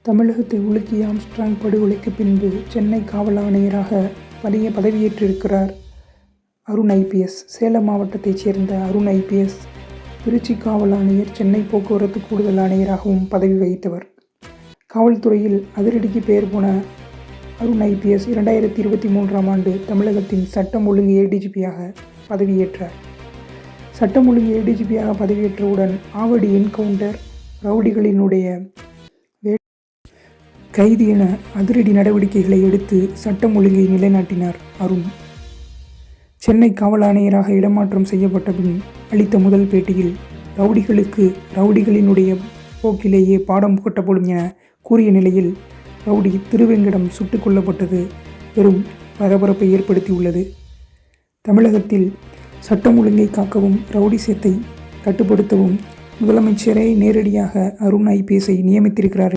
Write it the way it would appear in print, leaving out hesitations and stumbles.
தமிழகத்தை உலுக்கிய ஆம்ஸ்ட்ராங் படுகொலைக்கு பின்பு சென்னை காவல் ஆணையராக பதவியேற்றிருக்கிறார் அருண் ஐபிஎஸ். சேலம் மாவட்டத்தைச் சேர்ந்த அருண் ஐபிஎஸ் திருச்சி காவல் ஆணையர், சென்னை போக்குவரத்து கூடுதல் ஆணையராகவும் பதவி வகித்தவர். காவல்துறையில் அதிரடிக்கு பெயர் போன அருண் ஐபிஎஸ் 2023ஆம் ஆண்டு தமிழகத்தின் சட்டம் ஒழுங்கு ஏடிஜிபியாக பதவியேற்றார். சட்டம் ஒழுங்கு ஏடிஜிபியாக பதவியேற்றவுடன் ஆவடி என்கவுண்டர், ரவுடிகளினுடைய கைது என அதிரடி நடவடிக்கைகளை எடுத்து சட்டம் ஒழுங்கை நிலைநாட்டினார் அருண். சென்னை காவல் ஆணையராக இடமாற்றம் செய்யப்பட்ட பின் அளித்த முதல் பேட்டியில், ரவுடிகளுக்கு ரவுடிகளினுடைய போக்கிலேயே பாடம் புகட்டப்படும் என கூறிய நிலையில், ரவுடி திருவேங்கடம் சுட்டுக் கொல்லப்பட்டது பெரும் பரபரப்பை ஏற்படுத்தியுள்ளது. தமிழகத்தில் சட்டம் ஒழுங்கை காக்கவும், ரவுடிசத்தை கட்டுப்படுத்தவும் முதலமைச்சரே நேரடியாக அருண் ஐபிஎஸ்ஐ நியமித்திருக்கிறார்.